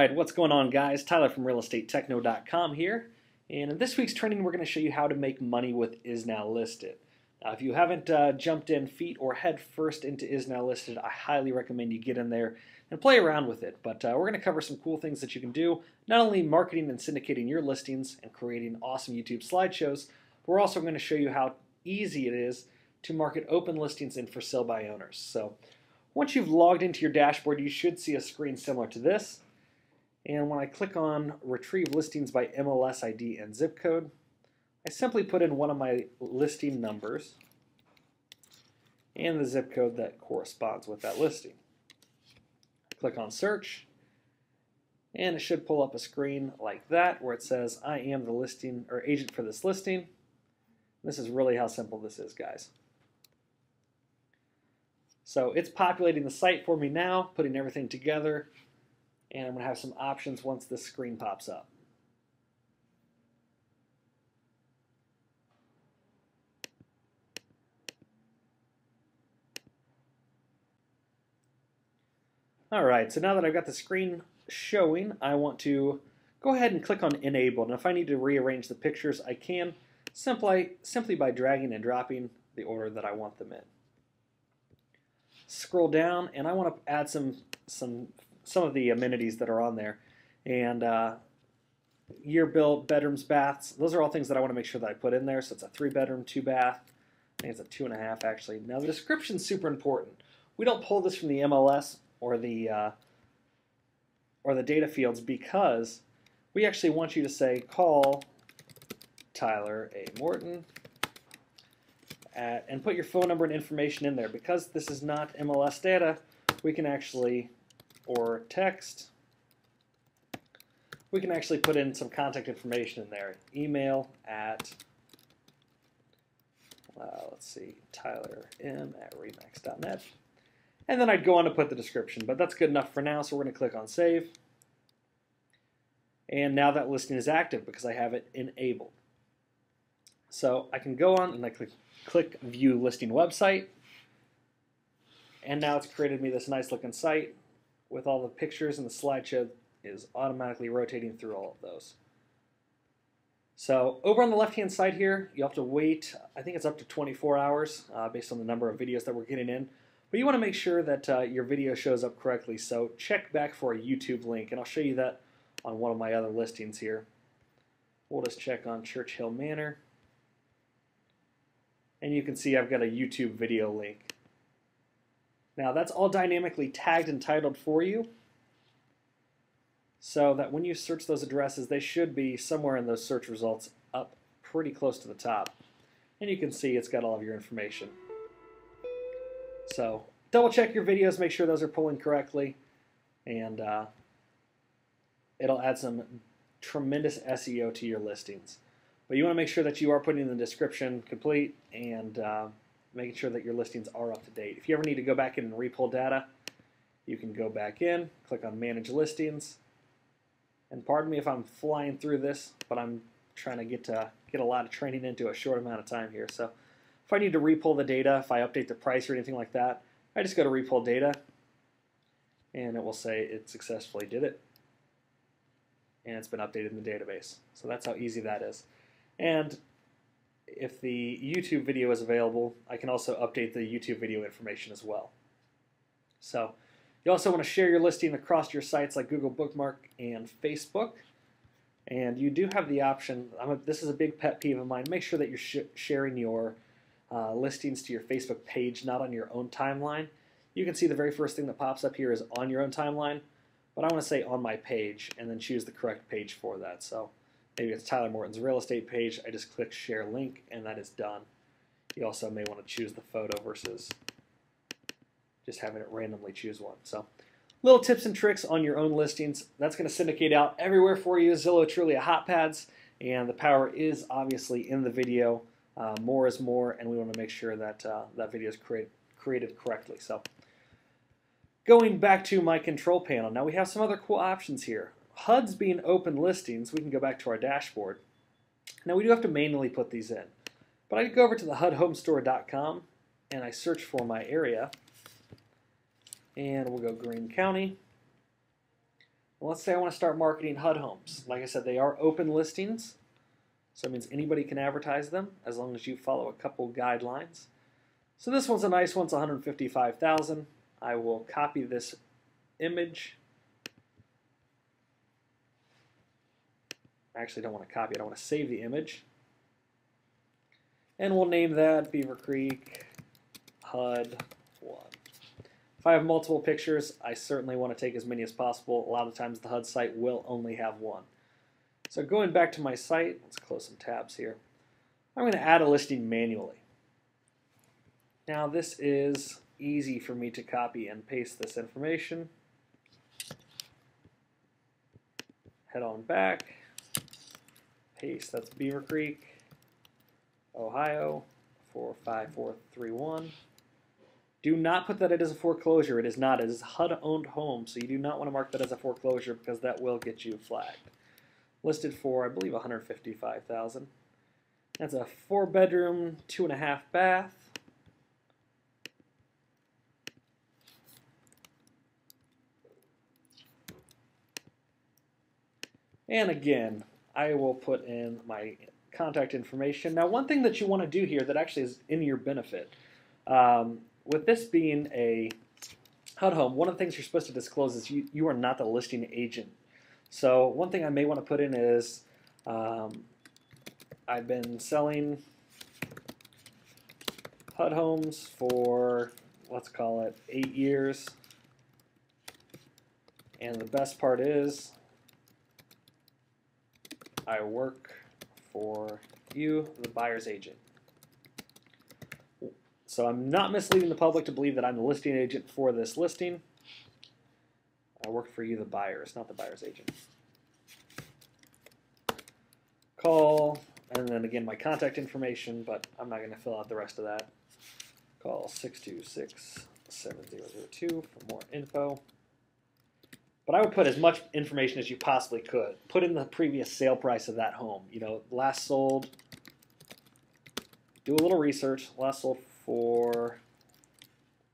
Alright, what's going on, guys? Tyler from RealTechTV here, and in this week's training we're going to show you how to make money with isNowListed. Now, if you haven't jumped in feet or head first into isNowListed, I highly recommend you get in there and play around with it. But we're going to cover some cool things that you can do, not only marketing and syndicating your listings and creating awesome YouTube slideshows, but we're also going to show you how easy it is to market open listings and for sale by owners. So once you've logged into your dashboard, you should see a screen similar to this. And when I click on Retrieve Listings by MLS ID and Zip Code, I simply put in one of my listing numbers and the zip code that corresponds with that listing. Click on Search, and it should pull up a screen like that where it says, I am the listing or agent for this listing. This is really how simple this is, guys. So it's populating the site for me now, putting everything together. And I'm going to have some options once this screen pops up. Alright, so now that I've got the screen showing, I want to go ahead and click on Enable. And if I need to rearrange the pictures, I can simply by dragging and dropping the order that I want them in. Scroll down, and I want to add some of the amenities that are on there, and year built, bedrooms, baths. Those are all things that I want to make sure that I put in there. So it's a 3-bedroom, 2-bath. I think it's a 2.5 actually. Now the description is super important. We don't pull this from the MLS or the data fields because we actually want you to say call Tyler A. Morton and put your phone number and information in there. Because this is not MLS data, we can actually, or text, we can actually put in some contact information in there. Email at, let's see, tylerm@remax.net. And then I'd go on to put the description, but that's good enough for now, so we're going to click on Save. And now that listing is active because I have it enabled. So I can go on and I click View Listing Website. And now it's created me this nice looking site with all the pictures, and the slideshow is automatically rotating through all of those. So over on the left-hand side here, you have to wait, I think it's up to 24 hours based on the number of videos that we're getting in. But you want to make sure that your video shows up correctly, so check back for a YouTube link, and I'll show you that on one of my other listings here. We'll just check on Churchill Manor, and you can see I've got a YouTube video link. Now that's all dynamically tagged and titled for you, so that when you search those addresses, they should be somewhere in those search results up pretty close to the top. And you can see it's got all of your information. So double check your videos, make sure those are pulling correctly, and it'll add some tremendous SEO to your listings. But you want to make sure that you are putting the description complete and making sure that your listings are up to date. If you ever need to go back in and repull data, you can go back in, click on Manage Listings, and pardon me if I'm flying through this, but I'm trying to get a lot of training into a short amount of time here. So if I need to repull the data, if I update the price or anything like that, I just go to Repull Data, and it will say it successfully did it, and it's been updated in the database. So that's how easy that is. And if the YouTube video is available, I can also update the YouTube video information as well. So you also want to share your listing across your sites like Google Bookmark and Facebook. And you do have the option, this is a big pet peeve of mine, make sure that you're sharing your listings to your Facebook page, not on your own timeline. You can see the very first thing that pops up here is on your own timeline, but I want to say on my page and then choose the correct page for that. So maybe it's Tyler Morton's real estate page. I just click Share Link, and that is done. You also may want to choose the photo versus just having it randomly choose one. So little tips and tricks on your own listings. That's going to syndicate out everywhere for you. Zillow, Trulia, Hotpads, and the power is obviously in the video. More is more, and we want to make sure that that video is created correctly. So going back to my control panel, now we have some other cool options here. HUDs being open listings, we can go back to our dashboard. Now we do have to manually put these in, but I go over to the HUDhomestore.com and I search for my area, and we'll go Greene County. Well, let's say I want to start marketing HUD homes. Like I said, they are open listings, so it means anybody can advertise them as long as you follow a couple guidelines. So this one's a nice one. It's 155,000. I will copy this image. I actually don't want to copy it. I want to save the image. And we'll name that Beaver Creek HUD 1. If I have multiple pictures, I certainly want to take as many as possible. A lot of times the HUD site will only have one. So going back to my site, let's close some tabs here. I'm going to add a listing manually. Now this is easy for me to copy and paste this information. Head on back, paste, that's Beaver Creek, Ohio, 45431. Do not put that it is a foreclosure. It is not. It is a HUD-owned home, so you do not want to mark that as a foreclosure because that will get you flagged. Listed for, I believe, 155,000. That's a 4-bedroom, 2.5 bath. And again, I will put in my contact information. Now, one thing that you want to do here that actually is in your benefit, with this being a HUD home, one of the things you're supposed to disclose is you are not the listing agent. So one thing I may want to put in is I've been selling HUD homes for, let's call it, 8 years. And the best part is I work for you, the buyer's agent. So I'm not misleading the public to believe that I'm the listing agent for this listing. I work for you, the buyers, not the buyer's agent. Call, and then again my contact information, but I'm not going to fill out the rest of that. Call 626-7002 for more info. But I would put as much information as you possibly could. Put in the previous sale price of that home. You know, last sold, do a little research, last sold for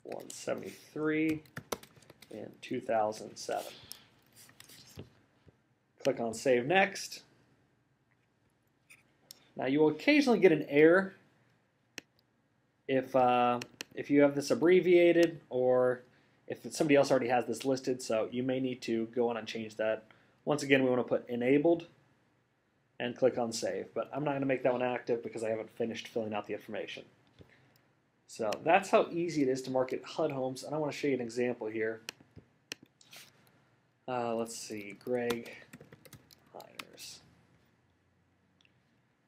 $173 in 2007. Click on Save Next. Now you will occasionally get an error if you have this abbreviated or if somebody else already has this listed, so you may need to go on and change that. Once again, we want to put Enabled and click on Save, but I'm not going to make that one active because I haven't finished filling out the information. So that's how easy it is to market HUD homes, and I want to show you an example here. Let's see, Greg hires.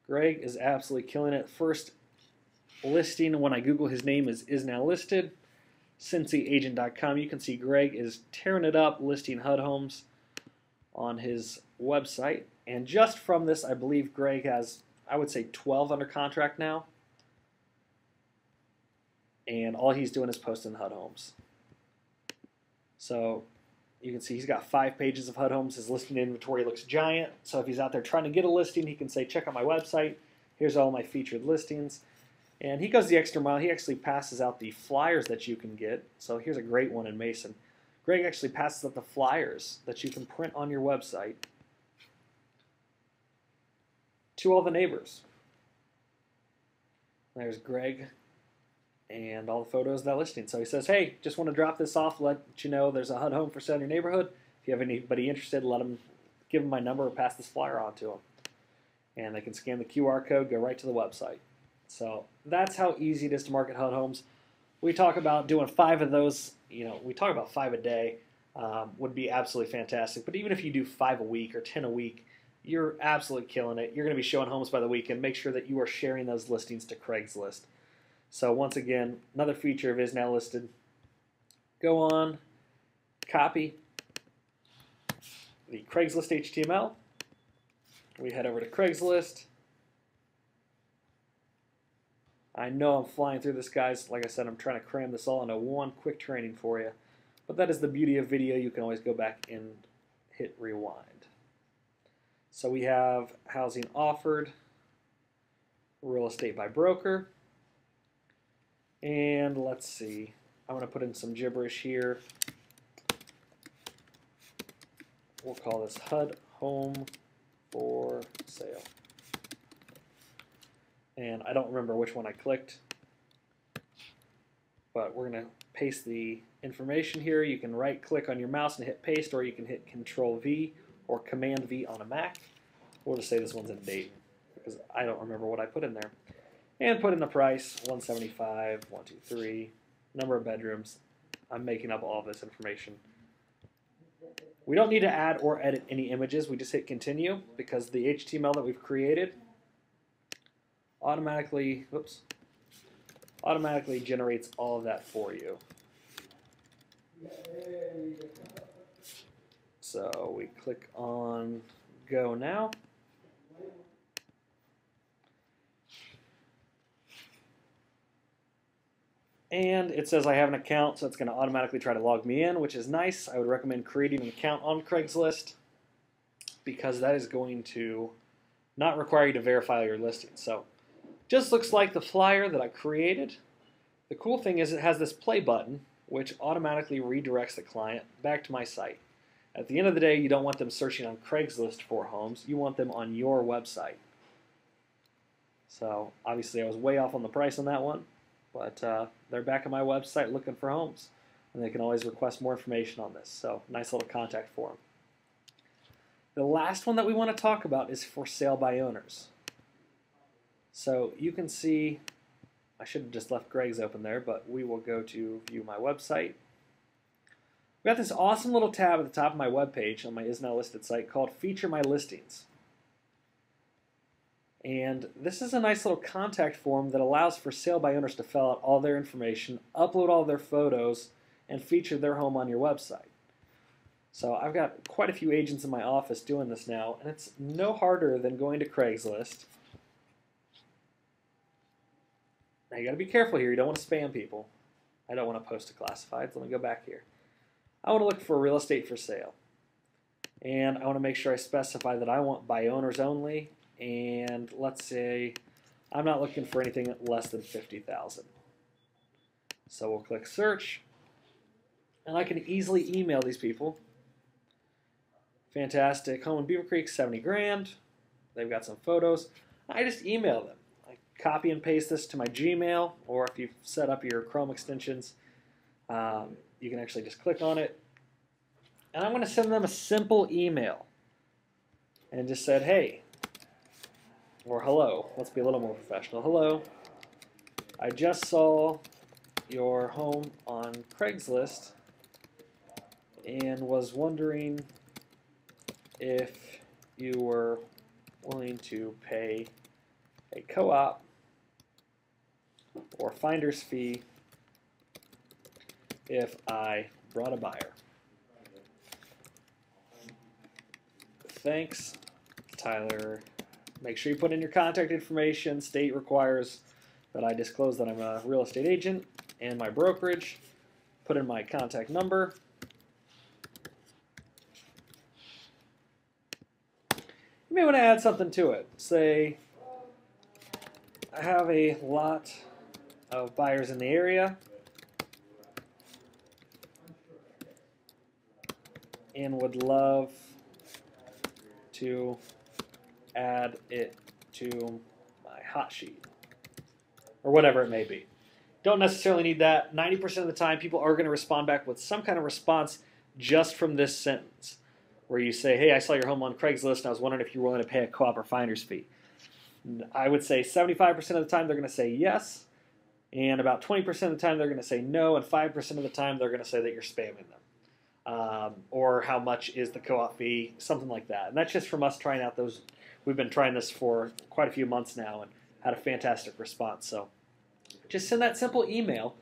Greg is absolutely killing it. First listing when I Google his name is isNowListed. CincyAgent.com. You can see Greg is tearing it up listing HUD homes on his website. And just from this, I believe Greg has, I would say, 12 under contract now. And all he's doing is posting HUD homes. So you can see he's got 5 pages of HUD homes. His listing inventory looks giant. So if he's out there trying to get a listing, he can say, check out my website. Here's all my featured listings. And he goes the extra mile. He actually passes out the flyers that you can get. So here's a great one in Mason. Greg actually passes out the flyers that you can print on your website to all the neighbors. There's Greg and all the photos of that listing. So he says, hey, just want to drop this off, let you know there's a HUD home for sale in your neighborhood. If you have anybody interested, give them my number or pass this flyer on to them. And they can scan the QR code, go right to the website. So that's how easy it is to market HUD homes. We talk about doing 5 of those, we talk about 5 a day, would be absolutely fantastic. But even if you do 5 a week or 10 a week, you're absolutely killing it. You're going to be showing homes by the weekend. Make sure that you are sharing those listings to Craigslist. So once again, another feature of isNowListed. Go on, copy the Craigslist HTML. We head over to Craigslist. I know I'm flying through this, guys. Like I said, I'm trying to cram this all into one quick training for you. But that is the beauty of video. You can always go back and hit rewind. So we have housing offered, real estate by broker, and let's see. I'm going to put in some gibberish here. we'll call this HUD Home for Sale. And I don't remember which one I clicked, but we're going to paste the information here. You can right click on your mouse and hit paste, or you can hit Control V or Command V on a Mac. We'll just say this one's in Dayton because I don't remember what I put in there. And put in the price, 175, 123, number of bedrooms. I'm making up all of this information. We don't need to add or edit any images. We just hit continue because the HTML that we've created automatically generates all of that for you. So we click on Go Now. And it says I have an account, so it's going to automatically try to log me in, which is nice. I would recommend creating an account on Craigslist because that is going to not require you to verify your listing. So just looks like the flyer that I created. The cool thing is it has this play button, which automatically redirects the client back to my site. At the end of the day, you don't want them searching on Craigslist for homes. You want them on your website. So obviously I was way off on the price on that one, but they're back on my website looking for homes, and they can always request more information on this. So nice little contact form. The last one that we want to talk about is for sale by owners. So you can see, I should have just left Greg's open there, but we will go to view my website. We got this awesome little tab at the top of my webpage on my isNowListed site called Feature My Listings. And this is a nice little contact form that allows for sale by owners to fill out all their information, upload all their photos, and feature their home on your website. So I've got quite a few agents in my office doing this now, and it's no harder than going to Craigslist. Now you got to be careful here. You don't want to spam people. I don't want to post to classifieds. Let me go back here. I want to look for real estate for sale. And I want to make sure I specify that I want by owners only. And let's say I'm not looking for anything less than $50,000. So we'll click search. And I can easily email these people. Fantastic home in Beaver Creek, 70 grand. They've got some photos. I just email them. I copy and paste this to my Gmail, or if you've set up your Chrome extensions, you can actually just click on it. And I'm going to send them a simple email. And just said, hey, or hello. Let's be a little more professional. Hello. I just saw your home on Craigslist and was wondering if you were willing to pay a co-op or finder's fee if I brought a buyer. Thanks, Tyler. Make sure you put in your contact information. State requires that I disclose that I'm a real estate agent and my brokerage. Put in my contact number. You may want to add something to it. Say, I have a lot of buyers in the area and would love to add it to my hot sheet, or whatever it may be. Don't necessarily need that. 90% of the time, people are going to respond back with some kind of response just from this sentence, where you say, hey, I saw your home on Craigslist, and I was wondering if you were willing to pay a co-op or finder's fee. I would say 75% of the time, they're going to say yes, and about 20% of the time, they're going to say no, and 5% of the time, they're going to say that you're spamming them. Or how much is the co-op fee, something like that. And that's just from us trying out those. We've been trying this for quite a few months now and had a fantastic response. So just send that simple email.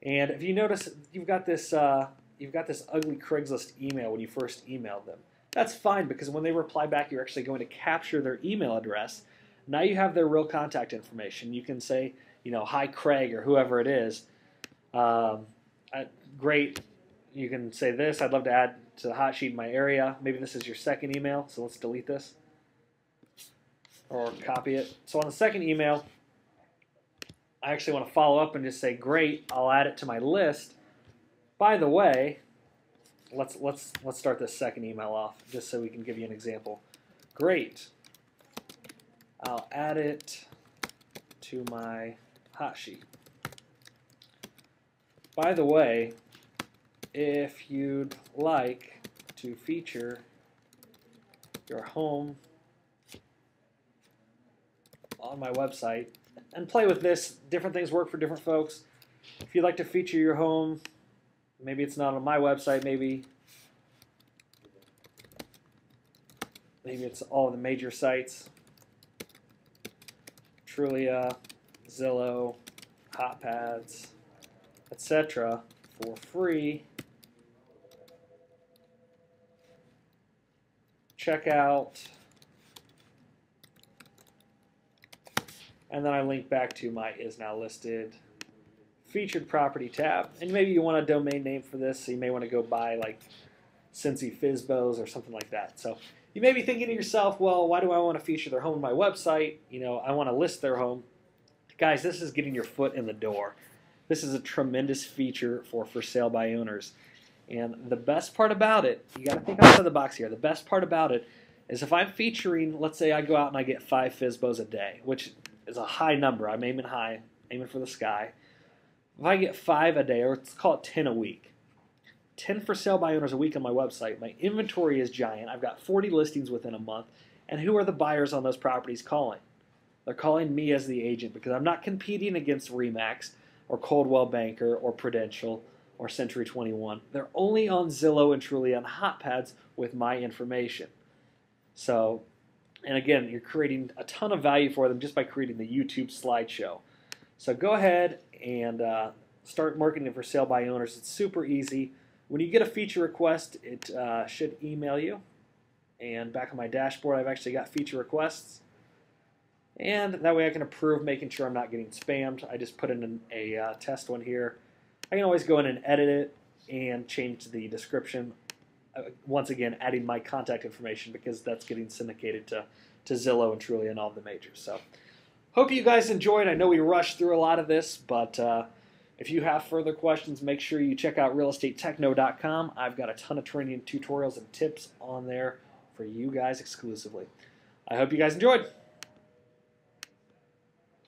And if you notice, you've got this ugly Craigslist email when you first emailed them. That's fine, because when they reply back, you're actually going to capture their email address. Now you have their real contact information. You can say, hi Craig, or whoever it is. Great. You can say this. I'd love to add to the hot sheet in my area. Maybe this is your second email, so let's delete this. Or copy it. So on the second email, I actually want to follow up and just say, great, I'll add it to my list. By the way, let's start this second email off just so we can give you an example. Great. I'll add it to my hot sheet. By the way, if you'd like to feature your home on my website and play with this, different things work for different folks. If you'd like to feature your home, maybe it's not on my website, maybe it's all the major sites, Trulia, Zillow, HotPads, etc. for free. Check out, and then I link back to my isNowListed featured property tab. And maybe you want a domain name for this, so you may want to go buy like Cincy FSBOs or something like that. So you may be thinking to yourself, well, why do I want to feature their home on my website? You know, I want to list their home. Guys, this is getting your foot in the door. This is a tremendous feature for sale by owners. And the best part about it, you got to think outside the box here. The best part about it is if I'm featuring, let's say I go out and I get 5 FSBOs a day, which is a high number. I'm aiming high, aiming for the sky. If I get 5 a day, or let's call it 10 a week, 10 for sale by owners a week on my website, my inventory is giant. I've got 40 listings within a month. And who are the buyers on those properties calling? They're calling me as the agent because I'm not competing against RE/MAX or Coldwell Banker or Prudential or Century 21. They're only on Zillow and Trulia on HotPads with my information. So, and again, you're creating a ton of value for them just by creating the YouTube slideshow. So go ahead and start marketing for sale by owners. It's super easy. When you get a feature request, it should email you. And back on my dashboard, I've actually got feature requests. And that way I can approve, making sure I'm not getting spammed. I just put in a test one here. I can always go in and edit it and change the description. Once again, adding my contact information because that's getting syndicated to Zillow and Trulia and all the majors. So, hope you guys enjoyed. I know we rushed through a lot of this, but if you have further questions, make sure you check out RealTechTV.com. I've got a ton of training, tutorials, and tips on there for you guys exclusively. I hope you guys enjoyed.